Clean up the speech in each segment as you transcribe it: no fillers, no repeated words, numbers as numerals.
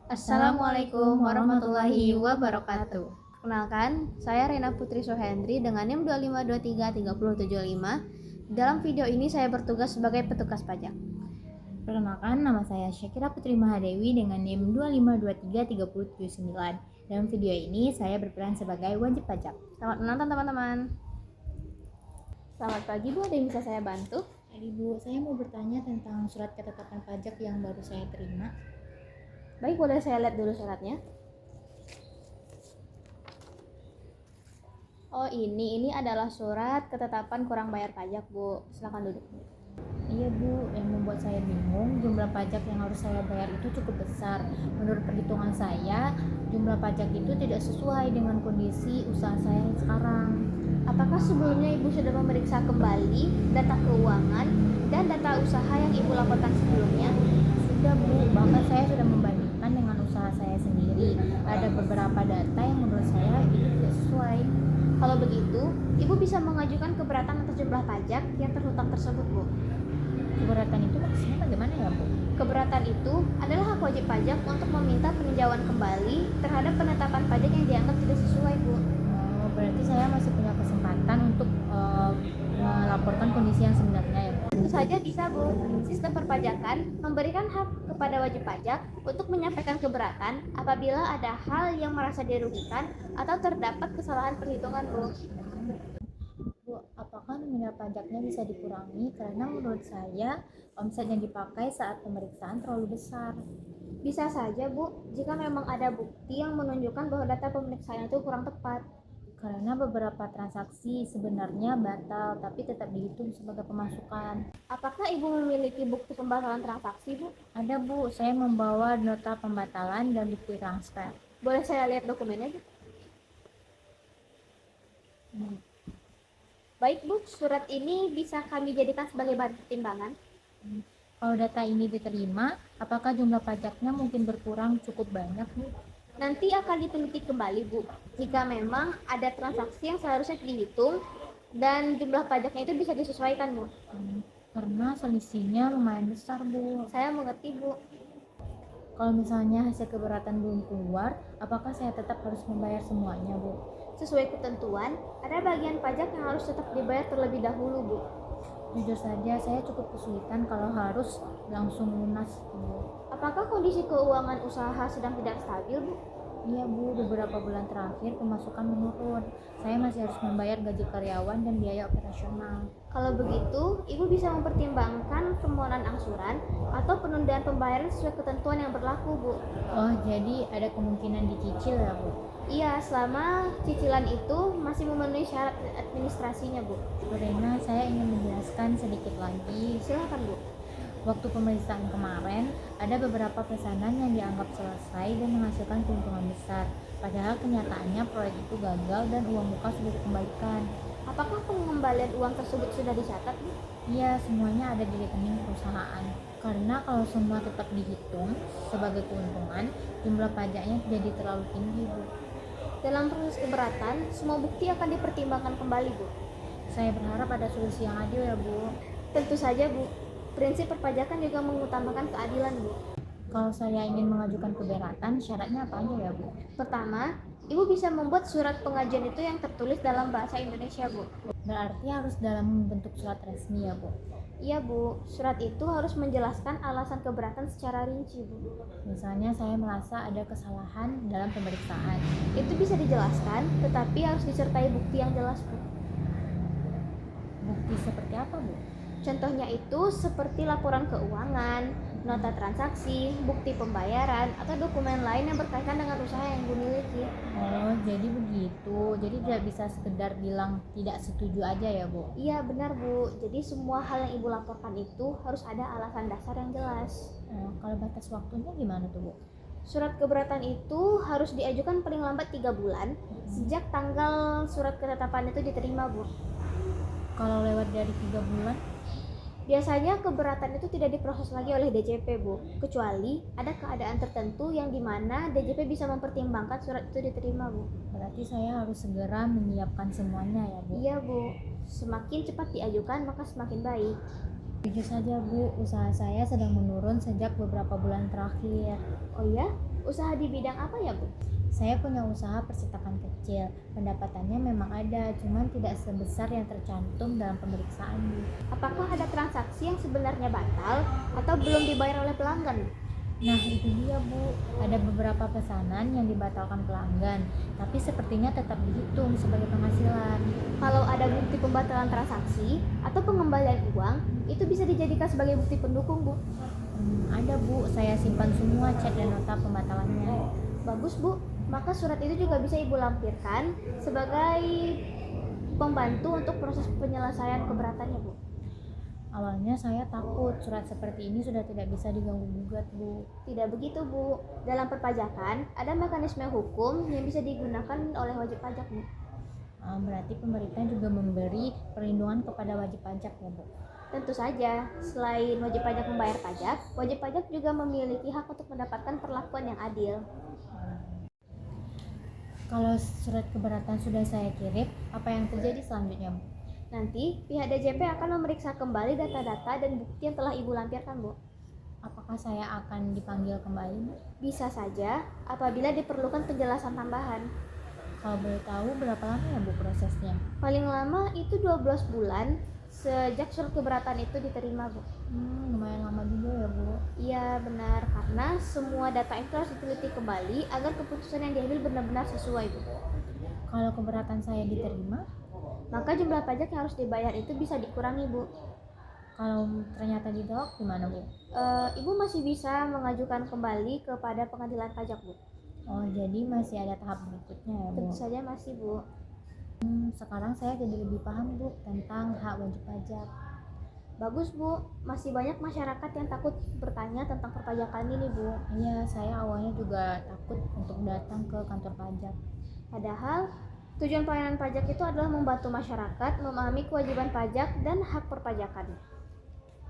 Assalamualaikum warahmatullahi wabarakatuh. Kenalkan, saya Rena Putri Sohendri dengan NIM 25233075. Dalam video ini saya bertugas sebagai petugas pajak. Perkenalkan, nama saya Syakira Putri Mahadewi dengan NIM 25233079. Dalam video ini saya berperan sebagai wajib pajak. Selamat menonton teman-teman. Selamat pagi Bu, ada yang bisa saya bantu? Bu, saya mau bertanya tentang surat ketetapan pajak yang baru saya terima. Baik, boleh saya lihat dulu suratnya? Oh ini adalah surat ketetapan kurang bayar pajak Bu. Silakan duduk. Iya Bu, yang membuat saya bingung jumlah pajak yang harus saya bayar itu cukup besar. Menurut perhitungan saya, jumlah pajak itu tidak sesuai dengan kondisi usaha saya yang sekarang. Apakah sebelumnya Ibu sudah memeriksa kembali data keuangan dan data usaha yang Ibu laporkan sebelumnya? Sudah Bu, bahkan saya sudah membandingkan dengan usaha saya sendiri. Ada beberapa data yang menurut saya itu tidak sesuai. Kalau begitu, Ibu bisa mengajukan keberatan atas jumlah pajak yang terhutang tersebut, Bu. Keberatan itu maksudnya bagaimana ya Bu? Keberatan itu adalah hak wajib pajak untuk meminta peninjauan kembali terhadap penetapan pajak yang dianggap tidak sesuai, Bu. Berarti saya masih punya kesempatan untuk melaporkan kondisi yang sebenarnya ya Bu? Tentu saja bisa, Bu. Sistem perpajakan memberikan hak kepada wajib pajak untuk menyampaikan keberatan apabila ada hal yang merasa dirugikan atau terdapat kesalahan perhitungan, Bu. Bu, apakah nominal pajaknya bisa dikurangi karena menurut saya omset yang dipakai saat pemeriksaan terlalu besar? Bisa saja, Bu, jika memang ada bukti yang menunjukkan bahwa data pemeriksaan itu kurang tepat. Karena beberapa transaksi sebenarnya batal tapi tetap dihitung sebagai pemasukan. Apakah Ibu memiliki bukti pembatalan transaksi, Bu? Ada Bu, saya membawa nota pembatalan dan bukti transfer. Boleh saya lihat dokumennya, Bu? Baik, Bu, surat ini bisa kami jadikan sebagai bahan pertimbangan. Kalau data ini diterima, apakah jumlah pajaknya mungkin berkurang cukup banyak Bu? Nanti akan diteliti kembali, Bu. Jika memang ada transaksi yang seharusnya dihitung dan jumlah pajaknya itu bisa disesuaikan, Bu. Karena selisihnya lumayan besar Bu. Saya mengerti, Bu. Kalau misalnya hasil keberatan belum keluar, apakah saya tetap harus membayar semuanya Bu? Sesuai ketentuan, ada bagian pajak yang harus tetap dibayar terlebih dahulu, Bu. Jujur saja, saya cukup kesulitan kalau harus langsung lunas Bu. Apakah kondisi keuangan usaha sedang tidak stabil, Bu? Iya Bu, beberapa bulan terakhir pemasukan menurun. Saya masih harus membayar gaji karyawan dan biaya operasional. Kalau begitu, Ibu bisa mempertimbangkan permohonan angsuran atau penundaan pembayaran sesuai ketentuan yang berlaku, Bu. Oh, jadi ada kemungkinan dicicil ya Bu? Iya, selama cicilan itu masih memenuhi syarat administrasinya, Bu. Bu Rena, saya ingin menjelaskan sedikit lagi. Silakan, Bu. Waktu pemeriksaan kemarin, ada beberapa pesanan yang dianggap selesai dan menghasilkan keuntungan besar. Padahal kenyataannya proyek itu gagal dan uang muka sudah dikembalikan. Apakah pengembalian uang tersebut sudah dicatat, Bu? Iya, semuanya ada di rekening perusahaan. Karena kalau semua tetap dihitung sebagai keuntungan, jumlah pajaknya jadi terlalu tinggi, Bu. Dalam proses keberatan, semua bukti akan dipertimbangkan kembali, Bu. Saya berharap ada solusi yang adil ya, Bu. Tentu saja, Bu. Prinsip perpajakan juga mengutamakan keadilan, Bu. Kalau saya ingin mengajukan keberatan, syaratnya apa aja ya, Bu? Pertama, Ibu bisa membuat surat pengajuan itu yang tertulis dalam bahasa Indonesia, Bu. Berarti harus dalam bentuk surat resmi ya, Bu? Iya, Bu. Surat itu harus menjelaskan alasan keberatan secara rinci, Bu. Misalnya saya merasa ada kesalahan dalam pemeriksaan. Itu bisa dijelaskan, tetapi harus disertai bukti yang jelas, Bu. Bukti seperti apa, Bu? Contohnya itu seperti laporan keuangan, nota transaksi, bukti pembayaran, atau dokumen lain yang berkaitan dengan usaha yang Ibu miliki. Oh, jadi begitu. Jadi tidak bisa sekedar bilang tidak setuju aja ya, Bu? Iya, benar, Bu. Jadi semua hal yang Ibu laporkan itu harus ada alasan dasar yang jelas. Kalau batas waktunya gimana tuh, Bu? Surat keberatan itu harus diajukan paling lambat 3 bulan sejak tanggal surat ketetapan itu diterima, Bu. Kalau lewat dari 3 bulan? Biasanya keberatan itu tidak diproses lagi oleh DJP, Bu, kecuali ada keadaan tertentu yang dimana DJP bisa mempertimbangkan surat itu diterima, Bu. Berarti saya harus segera menyiapkan semuanya ya, Bu? Iya, Bu. Semakin cepat diajukan maka semakin baik. Jujur saja Bu, usaha saya sedang menurun sejak beberapa bulan terakhir. Oh ya? Usaha di bidang apa ya, Bu? Saya punya usaha percetakan kecil. Pendapatannya memang ada, cuman tidak sebesar yang tercantum dalam pemeriksaan, Bu. Apakah ada transaksi yang sebenarnya batal atau belum dibayar oleh pelanggan? Nah, itu dia, Bu. Ada beberapa pesanan yang dibatalkan pelanggan, tapi sepertinya tetap dihitung sebagai penghasilan. Kalau ada bukti pembatalan transaksi atau pengembalian uang, itu bisa dijadikan sebagai bukti pendukung, Bu. Ada, Bu. Saya simpan semua chat dan nota pembatalannya. Bagus, Bu. Maka surat itu juga bisa Ibu lampirkan sebagai pembantu untuk proses penyelesaian keberatannya, Bu. Awalnya saya takut surat seperti ini sudah tidak bisa diganggu-gugat, Bu. Tidak begitu, Bu. Dalam perpajakan, ada mekanisme hukum yang bisa digunakan oleh wajib pajak, Bu. Berarti pemerintah juga memberi perlindungan kepada wajib pajak ya, Bu? Tentu saja, selain wajib pajak membayar pajak, wajib pajak juga memiliki hak untuk mendapatkan perlakuan yang adil. Kalau surat keberatan sudah saya kirim, apa yang terjadi selanjutnya, Bu? Nanti, pihak DJP akan memeriksa kembali data-data dan bukti yang telah Ibu lampirkan, Bu. Apakah saya akan dipanggil kembali, Bu? Bisa saja apabila diperlukan penjelasan tambahan. Kalau boleh tahu berapa lama ya, Bu, prosesnya? Paling lama itu 12 bulan sejak surat keberatan itu diterima, Bu. Lumayan lama juga ya, Bu. Iya, benar, karena semua data itu harus diteliti kembali agar keputusan yang diambil benar-benar sesuai, Bu. Kalau keberatan saya diterima, Maka jumlah pajak yang harus dibayar itu bisa dikurangi, Bu. kalau ternyata ditolak gimana, Bu? Ibu masih bisa mengajukan kembali kepada pengadilan pajak, Bu. Oh, jadi masih ada tahap berikutnya ya, Bu? Tentu saja masih, Bu. Sekarang saya jadi lebih paham, Bu, tentang hak wajib pajak. Bagus, Bu. Masih banyak masyarakat yang takut bertanya tentang perpajakan ini, Bu. Iya, saya awalnya juga takut untuk datang ke kantor pajak. Padahal, tujuan pelayanan pajak itu adalah membantu masyarakat memahami kewajiban pajak dan hak perpajakan.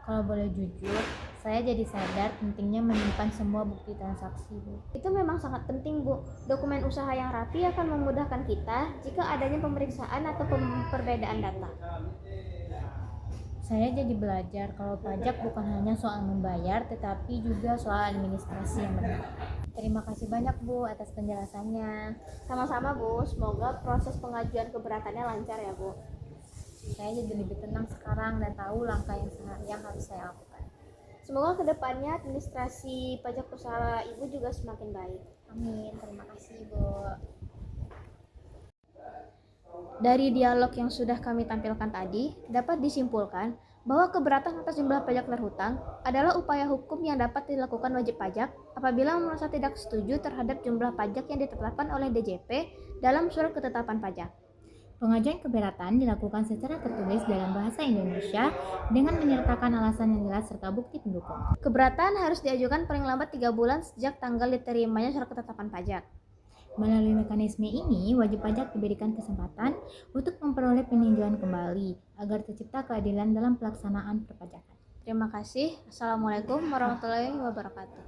Kalau boleh jujur, saya jadi sadar pentingnya menyimpan semua bukti transaksi, Bu. Itu memang sangat penting, Bu. Dokumen usaha yang rapi akan memudahkan kita jika adanya pemeriksaan atau perbedaan data. Saya jadi belajar kalau pajak bukan hanya soal membayar, tetapi juga soal administrasi yang benar. Terima kasih banyak, Bu, atas penjelasannya. Sama-sama, Bu. Semoga proses pengajuan keberatannya lancar ya, Bu. Saya jadi lebih tenang sekarang dan tahu langkah yang harus saya lakukan. Semoga kedepannya administrasi pajak usaha Ibu juga semakin baik. Amin. Terima kasih, Bu. Dari dialog yang sudah kami tampilkan tadi, dapat disimpulkan bahwa keberatan atas jumlah pajak terhutang adalah upaya hukum yang dapat dilakukan wajib pajak apabila merasa tidak setuju terhadap jumlah pajak yang ditetapkan oleh DJP dalam surat ketetapan pajak. Pengajuan keberatan dilakukan secara tertulis dalam bahasa Indonesia dengan menyertakan alasan yang jelas serta bukti pendukung. Keberatan harus diajukan paling lambat 3 bulan sejak tanggal diterimanya surat ketetapan pajak. Melalui mekanisme ini, wajib pajak diberikan kesempatan untuk memperoleh peninjauan kembali agar tercipta keadilan dalam pelaksanaan perpajakan. Terima kasih. Assalamualaikum warahmatullahi wabarakatuh.